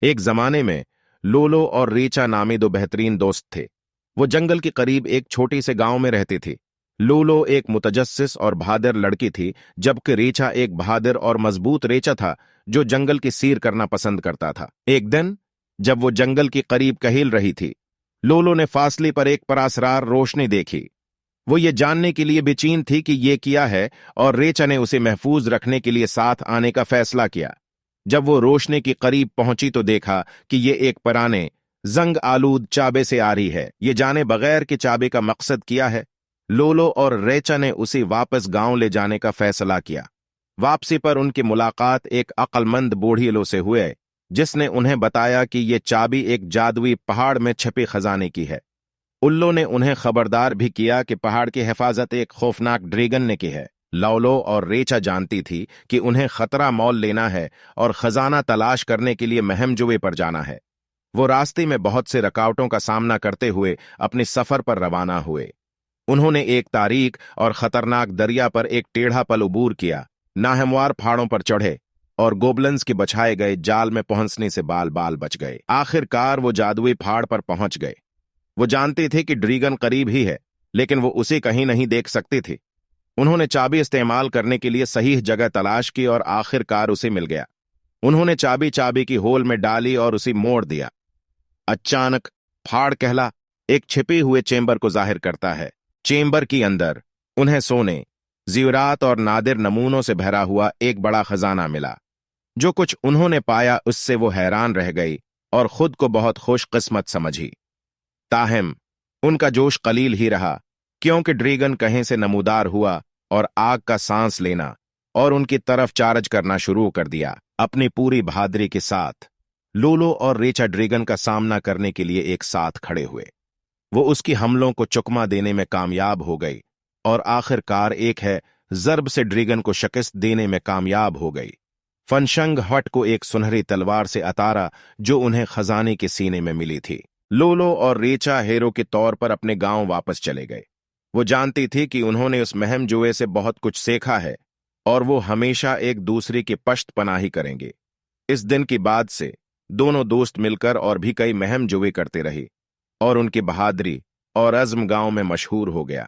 एक जमाने में लोलो और रीचा नामी दो बेहतरीन दोस्त थे। वो जंगल के करीब एक छोटी से गांव में रहती थी। लोलो एक मुतजस्सिस और बहादुर लड़की थी, जबकि रीचा एक बहादुर और मजबूत रेचा था जो जंगल की सीर करना पसंद करता था। एक दिन जब वो जंगल के करीब कहील रही थी, लोलो ने फासले पर एक परासरार रोशनी देखी। वो ये जानने के लिए बेचैन थी कि ये किया है, और रेचा ने उसे महफूज रखने के लिए साथ आने का फैसला किया। जब वो रोशनी के करीब पहुंची तो देखा कि ये एक पुराने जंग आलूद चाबे से आ रही है। ये जाने बगैर कि चाबे का मकसद किया है, लोलो और रेचा ने उसे वापस गांव ले जाने का फैसला किया। वापसी पर उनकी मुलाकात एक अक्लमंद बूढ़ी से हुए, जिसने उन्हें बताया कि ये चाबी एक जादुई पहाड़ में छिपे खजाने की है। उल्लो ने उन्हें खबरदार भी किया कि पहाड़ की हिफाजत एक खौफनाक ड्रैगन ने की है। लोलो और रेचा जानती थी कि उन्हें खतरा मोल लेना है और खजाना तलाश करने के लिए महमजुए पर जाना है। वो रास्ते में बहुत से रुकावटों का सामना करते हुए अपने सफर पर रवाना हुए। उन्होंने एक तारीख और खतरनाक दरिया पर एक टेढ़ा पल उबूर किया, नाहमवार पहाड़ों पर चढ़े और गोबलन्स के बछाए गए जाल में पहुंचने से बाल बाल बच गए। आखिरकार वो जादुई पहाड़ पर पहुंच गए। वो जानते थे कि ड्रैगन करीब ही है, लेकिन वो उसे कहीं नहीं देख सकते थे। उन्होंने चाबी इस्तेमाल करने के लिए सही जगह तलाश की और आखिरकार उसे मिल गया। उन्होंने चाबी चाबी की होल में डाली और उसे मोड़ दिया। अचानक फाड़ कहला एक छिपे हुए चेंबर को जाहिर करता है। चेंबर के अंदर उन्हें सोने, जीवरात और नादिर नमूनों से भरा हुआ एक बड़ा खजाना मिला। जो कुछ उन्होंने पाया उससे वो हैरान रह गई और खुद को बहुत खुशकिस्मत समझी। ताहम उनका जोश कलील ही रहा, क्योंकि ड्रैगन कहीं से नमूदार हुआ और आग का सांस लेना और उनकी तरफ चार्ज करना शुरू कर दिया। अपनी पूरी बहादुरी के साथ लोलो और रेचा ड्रैगन का सामना करने के लिए एक साथ खड़े हुए। वो उसकी हमलों को चुकमा देने में कामयाब हो गई और आखिरकार एक है जर्ब से ड्रैगन को शिकस्त देने में कामयाब हो गई। फनशंग हट को एक सुनहरी तलवार से अतारा जो उन्हें खजाने के सीने में मिली थी। लोलो और रेचा हीरो के तौर पर अपने गांव वापस चले गए। वो जानती थी कि उन्होंने उस महम जुए से बहुत कुछ सीखा है और वो हमेशा एक दूसरे की पश्त पनाही करेंगे। इस दिन के बाद से दोनों दोस्त मिलकर और भी कई महम जुए करते रहे और उनकी बहादुरी और अज़्म गांव में मशहूर हो गया।